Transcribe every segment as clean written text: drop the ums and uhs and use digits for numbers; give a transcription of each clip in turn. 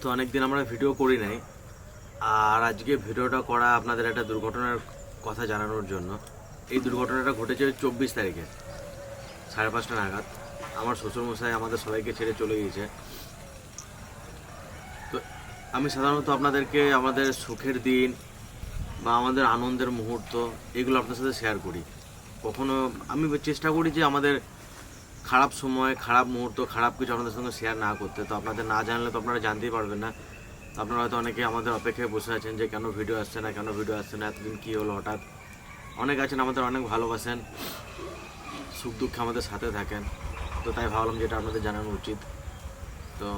তো অনেকদিন আমরা ভিডিও করি নাই, আর আজকে ভিডিওটা করা আপনাদের একটা দুর্ঘটনার কথা জানানোর জন্য। এই দুর্ঘটনাটা ঘটেছে 24 তারিখে 5:30 নাগাদ। আমার শ্বশুরমশাই আমাদের সবাইকে ছেড়ে চলে গিয়েছে। তো আমি সাধারণত আপনাদেরকে আমাদের সুখের দিন বা আমাদের আনন্দের মুহূর্ত এগুলো আপনার সাথে শেয়ার করি। কখনো আমি চেষ্টা করি যে আমাদের খারাপ সময়, খারাপ মুহূর্ত, খারাপ কিছু আপনাদের সঙ্গে শেয়ার না করতে। তো আপনাদের না জানলে তো আপনারা জানতেই পারবেন না। আপনারা হয়তো অনেকে আমাদের অপেক্ষায় বসে আছেন যে কেন ভিডিও আসছে না, কেন ভিডিও আসছে না, এতদিন কী হলো হঠাৎ। অনেক আছেন আমাদের অনেক ভালোবাসেন, সুখ দুঃখে আমাদের সাথে থাকেন। তো তাই ভাবলাম যেটা আপনাদের জানানো উচিত। তো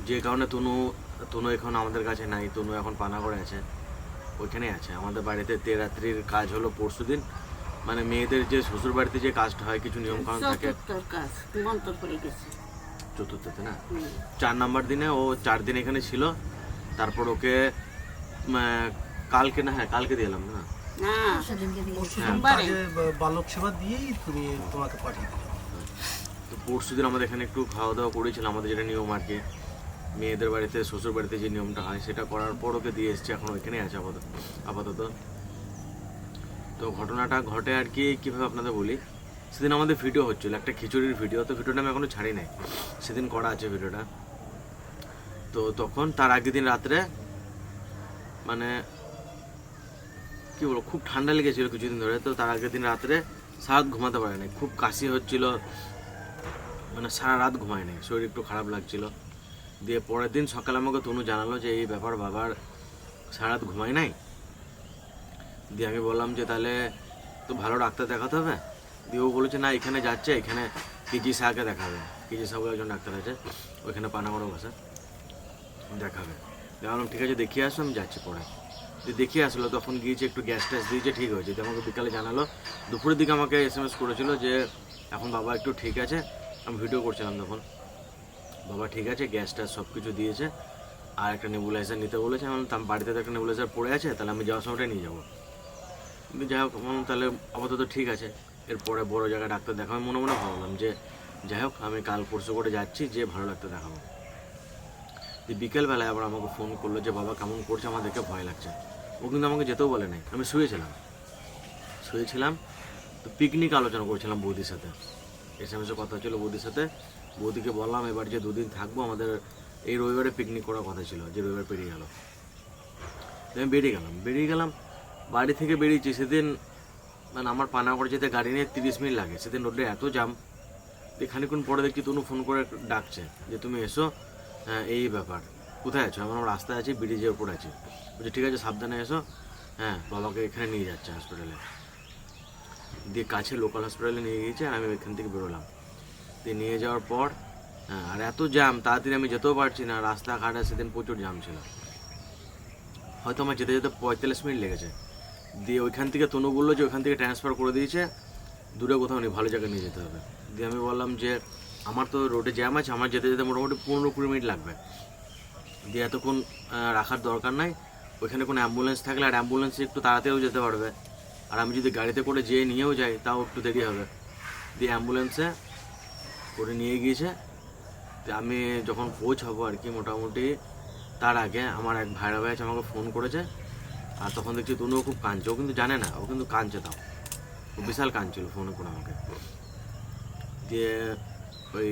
যে কারণে তনু এখন আমাদের কাছে নাই। তনু এখন পানাগড়ে আছে, ওইখানেই আছে। আমাদের বাড়িতে তেরাত্রির কাজ হলো পরশু দিন। মানে মেয়েদের যে শ্বশুর বাড়িতে যে কাজটা হয়, কিছু নিয়ম কানুন থাকে। চতুর্থতে না, 4 নম্বর দিনে ও 4 দিন এখানে ছিল। তারপর ওকে কালকে না, হ্যাঁ কালকে দিলাম না, বালক সেবা দিয়েই তুমি তোমাকে পাঠিয়ে দিলাম। তো পরশু দিন আমাদের এখানে একটু খাওয়া দাওয়া করেছিলাম, আমাদের যেটা নিয়ম আর কি, মেয়েদের বাড়িতে শ্বশুর বাড়িতে যে নিয়মটা হয় সেটা করার পর ওকে দিয়ে এসছে। এখন ওইখানেই আছে আপাতত। তো ঘটনাটা ঘটে আর কি কীভাবে আপনাদের বলি। সেদিন আমাদের ভিডিও হচ্ছিল, একটা খিচুড়ির ভিডিও। তো ভিডিওটা আমি এখনও ছাড়ি নাই, সেদিন করা আছে ভিডিওটা। তো তখন তার আগের দিন রাত্রে মানে কী বলবো, খুব ঠান্ডা লেগেছিলো কিছুদিন ধরে। তো তার আগের দিন রাত্রে সারা রাত ঘুমাতে পারে নাই, খুব কাশি হচ্ছিল, মানে সারা রাত ঘুমায় নাই, শরীর একটু খারাপ লাগছিল। দিয়ে পরের দিন সকালে আমাকে তনু জানালো যে এই ব্যাপার, বাবার সারা রাত ঘুমায় নাই। দিয়ে আমি বললাম যে তাহলে তো ভালো ডাক্তার দেখাতে হবে। দিয়ে ও বলেছে না, এখানে যাচ্ছে, এখানে কেজি শাহকে দেখাবে। কেজি শাহ বলে একজন ডাক্তার আছে, ওইখানে পানাগড়ে বসে, দেখাবে। বললাম ঠিক আছে, দেখিয়ে আসো, আমি যাচ্ছি পরে। দিয়ে দেখিয়ে আসলো, তখন গিয়েছে, একটু গ্যাস ট্যাস দিয়েছে, ঠিক হয়েছে। দিয়ে আমাকে বিকালে জানালো, দুপুরের দিকে আমাকে SMS করেছিল যে এখন বাবা একটু ঠিক আছে। আমি ভিডিও করছিলাম তখন, বাবা ঠিক আছে, গ্যাস ট্যাস সব কিছু দিয়েছে, আর একটা নেবুলাইজার নিতে বলেছে। আমি বললাম বাড়িতে তো একটা নেবুলাইজার পড়ে আছে, তাহলে আমি যাওয়ার সময়টা নিয়ে যাবো। কিন্তু যাই হোক, তাহলে আপাতত ঠিক আছে, এরপরে বড় জায়গায় ডাক্তার দেখাবো। আমি মনে মনে ভাবলাম যে যাই হোক, আমি কাল পরশু করে যাচ্ছি, যে ভালো ডাক্তার দেখাবো। বিকেলবেলায় আবার আমাকে ফোন করলো যে বাবা কেমন করছে, আমার দেখে ভয় লাগছে। ও কিন্তু আমাকে যেতেও বলে নাই, আমি শুয়েছিলাম। তো পিকনিক আলোচনা করছিলাম বৌদির সাথে, SMS-এ কথা ছিল বৌদির সাথে। বৌদিকে বললাম এবার যে 2 দিন থাকবো, আমাদের এই রবিবারে পিকনিক করার কথা ছিল, যে রবিবার পেরিয়ে গেল। আমি বেরিয়ে গেলাম বাড়ি থেকে বেরিয়েছি। সেদিন মানে আমার পানাগড় যেতে গাড়ি নিয়ে 30 মিনিট লাগে। সেদিন রোডে এত জাম। খানিক্ষণ পরে দেখছি তনু ফোন করে ডাকছে যে তুমি এসো, হ্যাঁ এই ব্যাপার, কোথায় আছো? আমার রাস্তায় আছি, ব্রিজের উপর আছি। বলছি ঠিক আছে, সাবধানে এসো। হ্যাঁ, বাবাকে এখানে নিয়ে যাচ্ছে হসপিটালে। দিয়ে কাছে লোকাল হসপিটালে নিয়ে গিয়েছে, আর আমি এখান থেকে বেরোলাম। দিয়ে নিয়ে যাওয়ার পর হ্যাঁ, আর এত জ্যাম, তাড়াতাড়ি আমি যেতেও পারছি না। রাস্তাঘাটে সেদিন প্রচুর জ্যাম ছিল, হয়তো আমার যেতে যেতে 45 মিনিট লেগেছে। দিয়ে ওইখান থেকে তনু বললো যে ওইখান থেকে ট্রান্সফার করে দিয়েছে, দূরে কোথাও নেই, ভালো জায়গায় নিয়ে যেতে হবে। দিয়ে আমি বললাম যে আমার তো রোডে জ্যাম আছে, আমার যেতে যেতে মোটামুটি 15-20 মিনিট লাগবে। দিয়ে এতক্ষণ রাখার দরকার নাই, ওইখানে কোনো অ্যাম্বুলেন্স থাকলে, আর অ্যাম্বুলেন্সে একটু তাড়াতাড়িও যেতে পারবে। আর আমি যদি গাড়িতে করে যেয়ে নিয়েও যাই, তাও একটু দেরি হবে। দিয়ে অ্যাম্বুলেন্সে করে নিয়ে গিয়েছে। তো আমি যখন পৌঁছাবো আর কি, মোটামুটি তার আগে আমার এক ভাই আছে, আমাকে ফোন করেছে। আর তখন দেখছি তনুও খুব কাঁদছে। ও কিন্তু জানে না, ও কিন্তু কাঁদছে, তাও ও বিশাল কাঁদছিল ফোনে করে আমাকে। দিয়ে ওই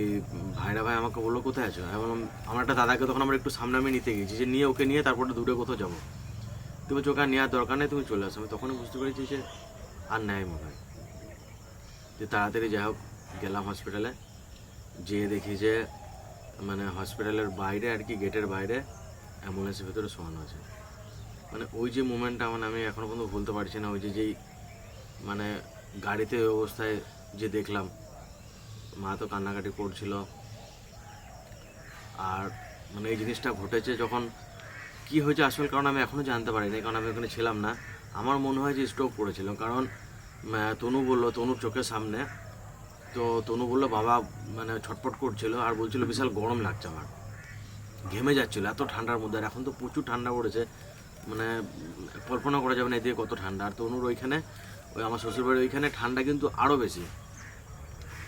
ভাই আমাকে বললো কোথায় আছো? আমি বললাম আমার একটা দাদাকে তখন আমরা একটু সামনে আমি নিতে গেছি, যে নিয়ে ওকে নিয়ে তারপরে দূরে কোথাও যাবো। তুমি ওকে আর নেওয়ার দরকার নেই, তুমি চলে আসো। আমি তখনই বুঝতে পেরেছি যে আর নেয় মনে হয়। যে তাড়াতাড়ি যাই হোক গেলাম হসপিটালে। যেয়ে দেখি যে মানে হসপিটালের বাইরে আর কি, গেটের বাইরে অ্যাম্বুলেন্সের ভেতরে শোয়ানো আছে। মানে ওই যে মুমেন্টটা মানে আমি এখনও পর্যন্ত ভুলতে পারছি না। ওই যেই মানে গাড়িতে ওই অবস্থায় যে দেখলাম, মা তো কান্নাকাটি করছিল। আর মানে এই জিনিসটা ঘটেছে যখন, কি হয়েছে আসল কারণ আমি এখনও জানতে পারিনি, কারণ আমি ওখানে ছিলাম না। আমার মনে হয় যে স্ট্রোক করেছিল, কারণ তনু বললো, তনুর চোখের সামনে। তো তনু বললো বাবা মানে ছটফট করছিল, আর বলছিল বিশাল গরম লাগছে, আমার ঘেমে যাচ্ছিলো এত ঠান্ডার মধ্যে। আর এখন তো প্রচুর ঠান্ডা পড়েছে, মানে কল্পনা করা যাবে না এদিকে কত ঠান্ডা। আর তনুর ওইখানে, ওই আমার শ্বশুরবাড়ির ওইখানে ঠান্ডা কিন্তু আরও বেশি।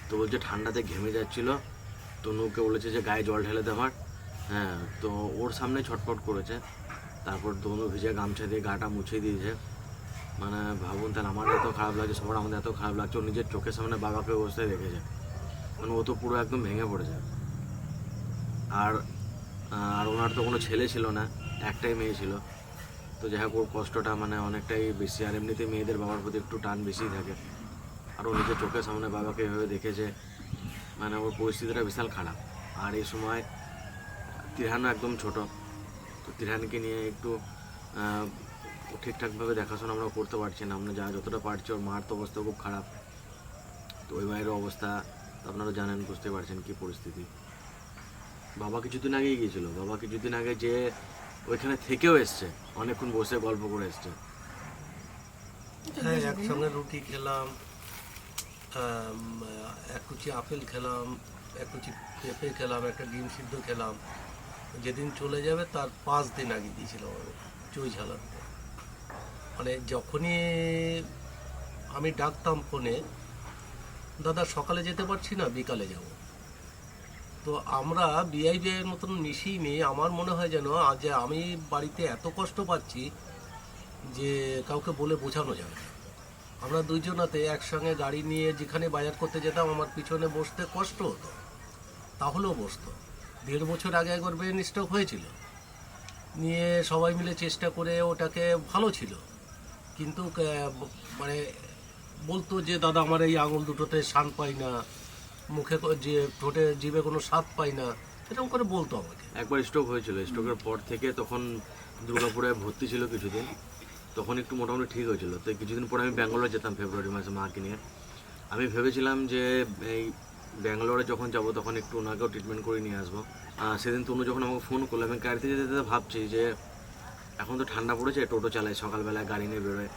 তো বলছে ঠান্ডাতে ঘেমে যাচ্ছিলো। তনুকে বলেছে যে গায়ে জল ঢেলে দে আমার। হ্যাঁ, তো ওর সামনে ছটফট করেছে, তারপর দোনো ভিজে গামছা দিয়ে গাটা মুছে দিয়েছে। মানে ভাবুন তাহলে আমার এত খারাপ লাগছে, সবার আমাদের এত খারাপ লাগছে, ও নিজের চোখের সামনে বাবাকে অবস্থায় রেখেছে। মানে ও তো পুরো একদম ভেঙে পড়েছে। আর আর ওনার তো কোনো ছেলে ছিল না, একটাই মেয়ে ছিল। তো যাই হোক ওর কষ্টটা মানে অনেকটাই বেশি। আর এমনিতে মেয়েদের বাবার প্রতি একটু টান বেশিই থাকে। আর ও নিজের চোখের সামনে বাবাকে এভাবে দেখেছে, মানে ওর পরিস্থিতিটা বিশাল খারাপ। আর এই সময় তিরহানও একদম ছোট, তো তিরহানকে নিয়ে একটু ঠিকঠাকভাবে দেখাশোনা আমরা করতে পারছি না। আমরা যতটা পারছি, ওর মার তো অবস্থা খুব খারাপ। তো ওই মায়ের অবস্থা তো আপনারা জানেন, বুঝতে পারছেন কী পরিস্থিতি। বাবা কিছুদিন আগেই গিয়েছিল, বাবা কিছুদিন আগে যে ওইখানে থেকেও এসছে, অনেকক্ষণ বসে গল্প করে এসছে। হ্যাঁ, একসঙ্গে রুটি খেলাম, এক কুচি আপেল খেলাম, এক কুচি পেঁপে খেলাম, একটা ডিম সিদ্ধ খেলাম। যেদিন চলে যাবে তার 5 দিন আগে দিয়েছিল আমাকে চুই ঝালাতে। মানে যখনই আমি ডাকতাম ফোনে, দাদা সকালে যেতে পারছি না, বিকালে যাব। তো আমরা বিআইবিআইয়ের মতন মিশিয়ে নিই। আমার মনে হয় যেন আজ আমি বাড়িতে এত কষ্ট পাচ্ছি যে কাউকে বলে বোঝানো যাবে না। আমরা দুইজনাতে একসঙ্গে গাড়ি নিয়ে যেখানে বাজার করতে যেতাম, আমার পিছনে বসতে কষ্ট হতো, তাহলেও বসতো। 1.5 বছর আগে একবার ব্রেন স্ট্রোক হয়েছিল, নিয়ে সবাই মিলে চেষ্টা করে ওটাকে ভালো ছিল। কিন্তু মানে বলতো যে দাদা আমার এই আঙুল দুটোতে শান পাই না, মুখে যে ঠোঁটে জিভে কোনো স্বাদ পাই না, এরকম করে বলতো আমাকে। একবার স্ট্রোক হয়েছিল, স্ট্রোকের পর থেকে তখন দুর্গাপুরে ভর্তি ছিল কিছুদিন, তখন একটু মোটামুটি ঠিক হয়েছিল। তো কিছুদিন পরে আমি ব্যাঙ্গালোর যেতাম ফেব্রুয়ারি মাসে মাকে নিয়ে। আমি ভেবেছিলাম যে এই ব্যাঙ্গালোরে যখন যাব তখন একটু ওনাকেও ট্রিটমেন্ট করে নিয়ে আসবো। সেদিন তনু যখন আমাকে ফোন করলো, আমি গাড়িতে যেতে যেতে ভাবছি যে এখন তো ঠান্ডা পড়েছে, টোটো চালাই, সকালবেলায় গাড়ি নিয়ে বেরোয়,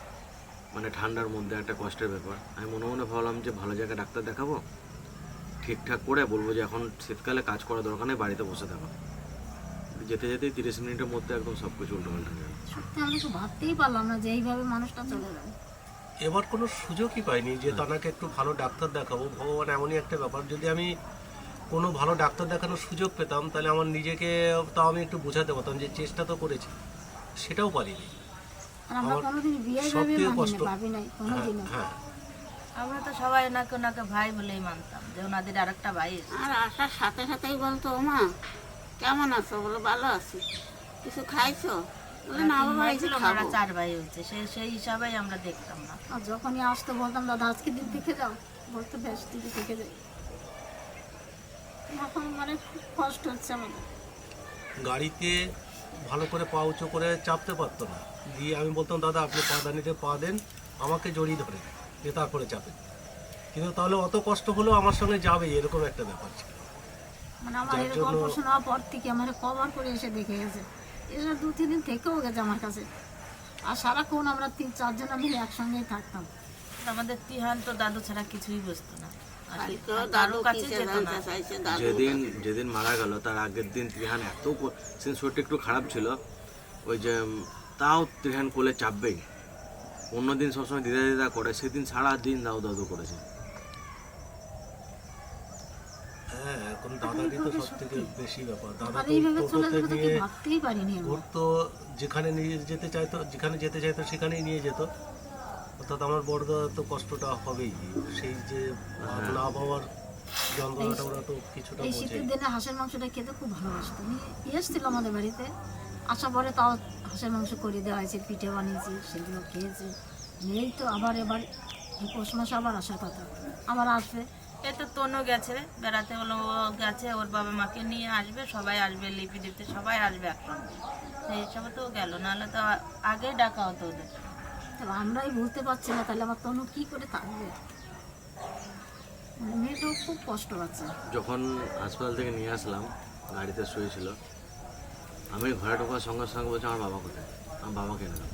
মানে ঠান্ডার মধ্যে একটা কষ্টের ব্যাপার। আমি মনে মনে ভাবলাম যে ভালো জায়গায় ডাক্তার দেখাবো, ঠিকঠাক করে বলবো যে এখন শীতকালে কাজ করা দরকার নেই, বাড়িতে বসে থাকো। যেতে যেতেই 30 মিনিটের মধ্যে একদম সব কিছু উল্টোপাল্টা হয়ে গেল। সত্যি আমরা তো ভাবতেই পারলাম না যে এইভাবে মানুষটা চলে যাবে। এবার কোনো সুযোগই পাইনি যে তাকে একটু ভালো ডাক্তার দেখাবো। ভগবান এমনই একটা ব্যাপার, যদি আমি কোনো ভালো ডাক্তার দেখানোর সুযোগ পেতাম তাহলে আমার নিজেকে তাও আমি একটু বোঝাতে পারতাম যে চেষ্টা তো করেছি, সেটাও পারিনি। আর আমরা আমার কোনোদিন বিয়ে ভেবে সবথেকে মানিনি, কষ্ট। ভাবি নাই হ্যাঁ, কোনোদিনও। হ্যাঁ, আমরা তো সবাই ওনাকে ভাই বলেই মানতাম, যে ওনাদের আর একটা ভাই এসেছে। আর আসার সাথে সাথেই বলতো, ও মা কেমন আছো? বলো ভালো আছি। কিছু খাইছো? বলে না বাবা এই যে ওনারা খাবো। 4 ভাই হয়েছে, সেই হিসাবেই আমরা দেখতাম না। আর যখনই আসতো বলতাম দাদা আজকে দিন থেকে যাও, বলতে বেশ দিদি থেকে যাই। এখন মানে খুব কষ্ট হচ্ছে আমাদের। গাড়িতে ভালো করে পা উঁচু করে চাপতে পারতো না। দিয়ে আমি বলতাম দাদা আপনি পাদানিতে পা দেন, আমাকে জড়িয়ে ধরে দিয়ে তারপরে চাপেন। কিন্তু তাহলে অত কষ্ট হলেও আমার সঙ্গে যাবে, এরকম একটা ব্যাপার ছিল। মানে আমার যার এর জন্য- গল্প শোনার পর থেকে আমার কভার করে এসে দেখে গেছে, এসে 2-3 দিন থেকেও গেছে আমার কাছে। আর সারাক্ষণ আমরা 3-4 জন মিলে একসঙ্গেই থাকতাম। আমাদের তিহান তো দাদু ছাড়া কিছুই বুঝতো না, আর তো কারো দাদু কাছে কিসে যেত না। জানতে চাইছে? দাদু যেদিন মারা গেল তার আগের দিন ত্রিহান সেদিন শরীরটা একটু খারাপ ছিল, ওই যে তাও ত্রিহান কোলে চাপবেই। অন্যদিন সবসময় দিদা দিদা করে, সেদিন সারাদিন দাও দাদু করেছে। হ্যাঁ, এখন দাদারই তো সব থেকে বেশি ব্যাপার। দাদা আর তো এইভাবে চলে টোটোতে যাবে তো কি নিয়ে ভাবতেই পারিনি আমি। ঘুরতো, যেখানে নিয়ে যেতে চাইতো, যেখানে যেতে চাইতো সেখানেই নিয়ে যেত। অর্থাৎ আমার বড়দাদা তো কষ্টটা হবেই, সেই যে না পাওয়ার যন্ত্রণাটা ওরা তো কিছুটা এই বোঝে। শীতের দিনে হাঁসের মাংসটা খেতে খুব ভালোবাসতো। নিয়ে এসেছিল আমাদের বাড়িতে, আসার পরে তাও হাঁসের মাংস করে দেওয়া হয়েছে, পিঠে বানিয়েছি, সেগুলো খেয়েছে। এই তো আবার এবার এই পৌষ মাসে আবার আসার কথা, আবার আসবে। এই তো তনু গেছে বেড়াতে, হলো ও গেছে, ওর বাবা মাকে নিয়ে আসবে, সবাই আসবে, লিপি দিতে সবাই আসবে একসঙ্গে। সেই হিসাবে তো গেল, নাহলে তো আগে ডাকা হতো ওদের। তবে আমরাই বুঝতে পারছি না তাহলে আমার তনু কী করে থাকবে। মানে মেয়েটাও খুব কষ্ট পাচ্ছে। যখন হাসপাতাল থেকে নিয়ে আসলাম, গাড়িতে শুয়েছিল, আমি ঘরে ঢোকার সঙ্গে সঙ্গে বলছি আমার বাবা কোথায়, আমার বাবাকে এনে দাও।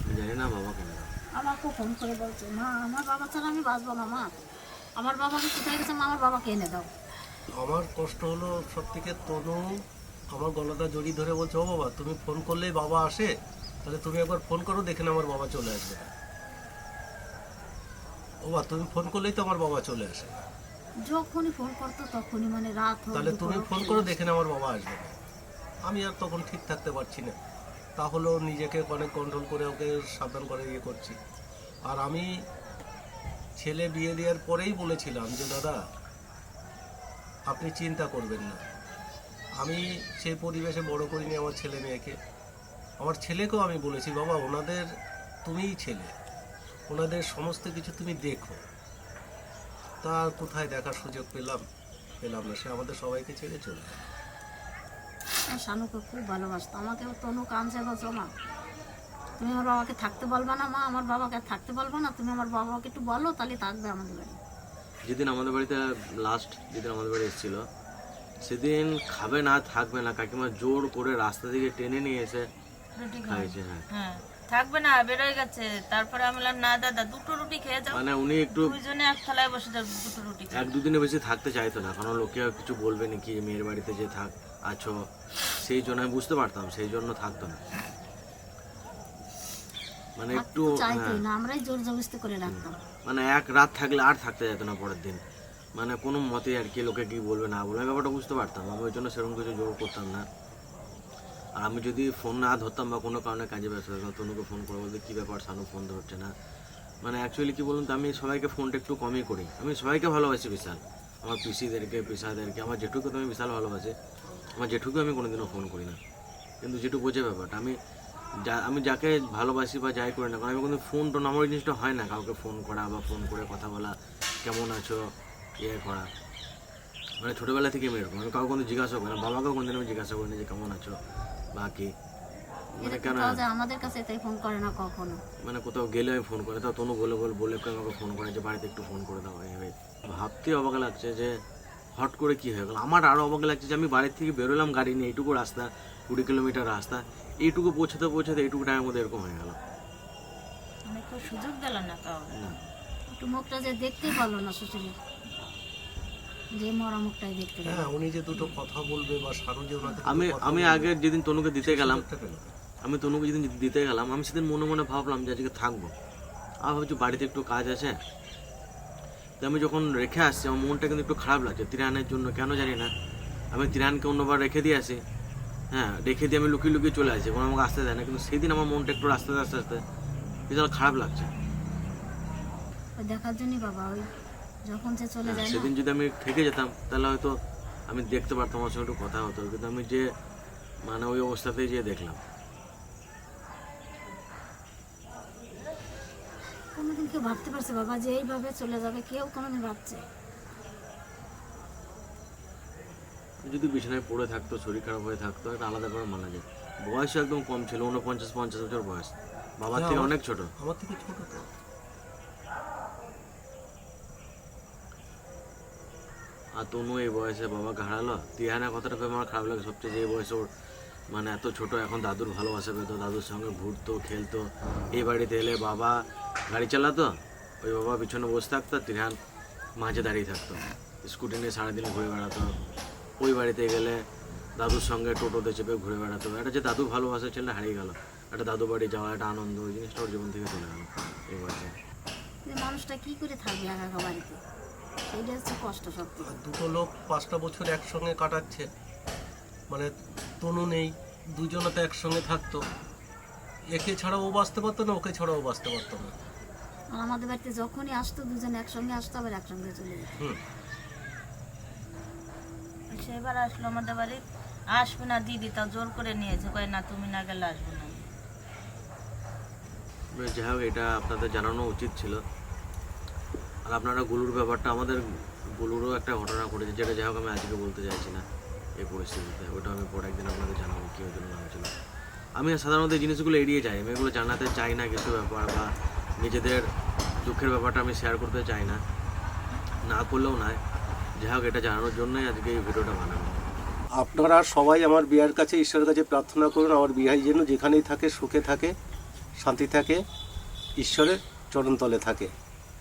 আমি জানি না বাবাকে এনে দাও। আমাকেও ফোন করে বলছে মা আমার বাবা ছাড়া আমি বাঁচবো না, মা আমার বাবাকে কোথায় গেছে, মা আমার বাবাকে এনে দাও। আমার কষ্ট হলো সব থেকে তনু আমার গলাটা জড়িয়ে ধরে বলছে, ও বাবা তুমি ফোন করলেই বাবা আসে, তাহলে তুমি একবার ফোন করো, দেখে না আমার বাবা চলে আসবে। ও বাবা তুমি ফোন করলেই তো আমার বাবা চলে আসে। যখনই ফোন করতো তখনই মানে রাত হোক তাহলে দুপুর তুমি হোক, ফোন করে দেখে না আমার বাবা আসবে না। আমি আর তখন ঠিক থাকতে পারছি না, তাহলেও নিজেকে অনেক কন্ট্রোল করে ওকে সাবধান করে ইয়ে করছি। আর আমি ছেলে বিয়ে দেওয়ার পরেই বলেছিলাম যে দাদা আপনি চিন্তা করবেন না, আমি সেই পরিবেশে বড় করিনি আমার ছেলে মেয়েকে। আমার ছেলেকেও আমি বলেছি বাবা ওনাদের তুমিই ছেলে, ওনাদের সমস্ত কিছু তুমি দেখো। তার কোথায় দেখার সুযোগ পেলাম না, সে আমাদের সবাইকে ছেড়ে চলে গেল। আমার শানুকে খুব ভালোবাসতো, আমাকেও তনু কাঁদছে বলছো মা তুমি আমার বাবাকে থাকতে বলবা না, মা আমার বাবাকে আর থাকতে বলবো না, তুমি আমার বাবাকে একটু বলো তাহলে থাকবে আমাদের বাড়ি। যেদিন আমাদের বাড়িতে লাস্ট যেদিন আমাদের বাড়ি এসেছিল সেদিন খাবে না থাকবে না, কাকিমা জোর করে রাস্তা থেকে টেনে নিয়ে এসে রুটি খাইয়েছে। হ্যাঁ, হ্যাঁ থাকবে না, বেরোয় গেছে। তারপরে আমি বললাম না দাদা দুটো রুটি খেয়ে যাও। মানে উনি একটু দুইজনে এক থালায় বসে যাও, দুটো রুটি খাও। এক দুদিনে বেশি থাকতে চাইতো না, কারণ লোকে কিছু বলবে নাকি মেয়ের বাড়িতে যে আছো, সেই জন্য আমি বুঝতে পারতাম, সেই জন্য থাকতো না। মানে একটু চাইতোই না, আমরাই জোর জবরদস্তি করে রাখতাম। মানে এক রাত থাকলে আর থাকতে যেত না পরের দিন, মানে কোনো মতে আর কি লোকে কি বলবে না বলবে, আমি ব্যাপারটা বুঝতে পারতাম। আমি ওই জন্য সেরকম কিছু জোর করতাম না। আর আমি যদি ফোন না ধরতাম বা কোনো কারণে কাজে ব্যস্ত থাকতাম, তনুকে ফোন করে বলতে কী ব্যাপার শানু ফোন ধরছে না, মানে অ্যাকচুয়ালি কী বলুন তো, আমি সবাইকে ফোনটা একটু কমই করি। আমি সবাইকে ভালোবাসি বিশাল, আমার পিসিদেরকে পিসাদেরকে, আমার জেঠুকে তো আমি বিশাল ভালোবাসি, আমার জেঠুকে আমি কোনোদিনও ফোন করি না। কিন্তু জেঠু বোঝে ব্যাপারটা, আমি যাকে ভালোবাসি বা যাই করি না, কারণ আমি কোনো ফোন টোন আমার ওই জিনিসটা হয় না, কাউকে ফোন করা বা ফোন করে কথা বলা, কেমন আছো ইয়ে করা। মানে ছোটোবেলা থেকে আমি এরকম, আমি কাউকে কোনো জিজ্ঞাসা করি না, বাবাকেও কোনোদিন আমি জিজ্ঞাসা করি না যে কেমন আছো বা কি। মানে কেন আমাদের কাছে তাই ফোন করে না কখনো। মানে কোথাও গেলে আমি ফোন করে, তাও তনু বলে আমাকে ফোন করে যে বাড়িতে একটু ফোন করে দাও। এইভাবে ভাবতে অবাক লাগছে যে হট করে কি হয়ে গেল। আমার আরও অবাক লাগছে যে আমি বাড়ির থেকে বেরোলাম গাড়ি নিয়ে, এইটুকু রাস্তা 20 কিলোমিটার রাস্তা, এইটুকু পৌঁছাতে এইটুকু টাইমের মধ্যে এরকম হয়ে গেল। মানে কেউ সুযোগ দিল না কাউ। একটু মুখটা যে দেখতেই পারলো না শ্বশুরের, যে মরা মুখটাই দেখতে পেলো। হ্যাঁ উনি যে দুটো কথা বলবে বা সারু যে ওনাকে আমি আগে যেদিন তনুকে দিতে গেলাম, পেল না। আমি তনুকে যেদিন দিতে গেলাম, আমি সেদিন মনে মনে ভাবলাম যে আজকে থাকবো। আর ভাবছি বাড়িতে একটু কাজ আছে, তো আমি যখন রেখে আসছি আমার মনটা কিন্তু একটু খারাপ লাগছে তিরানের জন্য, কেন জানি না। আমি তিরানকে অন্যবার রেখে দিয়ে আসি, হ্যাঁ রেখে দিয়ে আমি লুকিয়ে লুকিয়ে চলে আসি, কোনো আমাকে আসতে দেয় না, কিন্তু সেদিন আমার মনটা একটু আস্তে আস্তে বিশাল খারাপ লাগছে। ওই দেখার জন্যই বাবা, ওই যখন সে চলে যায় না, সেদিন যদি আমি থেকে যেতাম তাহলে হয়তো আমি দেখতে পারতাম, আমার সঙ্গে একটু কথা হতো, কিন্তু আমি যে মানে ওই অবস্থাতেই যে দেখলাম। কোনোদিন কেউ ভাবতে পারছে বাবা যে এইভাবে চলে যাবে? কেউ কোনোদিন ভাবছে? যদি বিছানায় পড়ে থাকতো, শরীর খারাপ হয়ে থাকতো, একটা আলাদা করে মানা যায়। বয়সও একদম কম ছিল, 49-50 বছর বয়স, বাবার থেকে অনেক ছোট। আমার থেকে ছোট তো। আর তনু এই বয়সে বাবাকে হারালো। তিহানের কথাটা ভেবে আমার খারাপ লাগে সবচেয়ে, যে এই বয়সে ওর মানে এত ছোট, এখন দাদুর ভালোবাসা পেতো, দাদুর সঙ্গে ঘুরতো খেলতো। এই বাড়িতে এলে বাবা গাড়ি চালাতো, ওই বাবা পিছনে বসে থাকতো, তিহান মাঝে দাঁড়িয়ে থাকতো, স্কুটি নিয়ে সারাদিন ঘুরে বেড়াতো। ওই বাড়িতে গেলে দাদুর সঙ্গে টোটোতে চেপে ঘুরে বেড়াতো। একটা যে দাদু ভালোবাসা ছেলেটা হারিয়ে গেল, একটা দাদু বাড়ি যাওয়া, একটা আনন্দ, ওই জিনিসটা ওর জীবন থেকে চলে গেল এই বয়সে। যে মানুষটা কি করে থাকবে একা একা বাড়িতে, সেইটা হচ্ছে কষ্ট সব থেকে। আর দুটো লোক 5টা বছর একসঙ্গে কাটাচ্ছে, মানে তনু নেই, দুজনে তো একসঙ্গে থাকতো, একে ছাড়া ও বাঁচতে পারতো না, ওকে ছাড়া ও বাঁচতে পারতো না। আর আমাদের বাড়িতে যখনই আসতো দুজনে একসঙ্গে আসতো, আবার একসঙ্গে চলে যেত। হুম। সেবার আসলো আমাদের বাড়ি, আসবে না দিদি, তা জোর করে নিয়েছে, কয় না তুমি না গেলে আসবো না। যাই হোক, এটা আপনাদের জানানো উচিত ছিল। আর আপনারা গুলুর ব্যাপারটা, আমাদের গুলুরও একটা ঘটনা ঘটেছে, যেটা যাই হোক আমি আজকে বলতে চাইছি না এই পরিস্থিতিতে, ওটা আমি পরে একদিন আপনাদের জানাবো কী হয়েছিল না হয়েছিল। আমি সাধারণত এই জিনিসগুলো এড়িয়ে যাই, আমি এগুলো জানাতে চাই না, কিছু ব্যাপার বা নিজেদের দুঃখের ব্যাপারটা আমি শেয়ার করতে চাই না, না করলেও নয়। যাই হোক, এটা জানানোর জন্যই আজকে এই ভিডিওটা বানাবো। আপনারা সবাই আমার বিয়ার কাছে, ঈশ্বরের কাছে প্রার্থনা করুন, আমার বিয়াই যেন যেখানেই থাকে সুখে থাকে, শান্তি থাকে, ঈশ্বরের চরণতলে থাকে।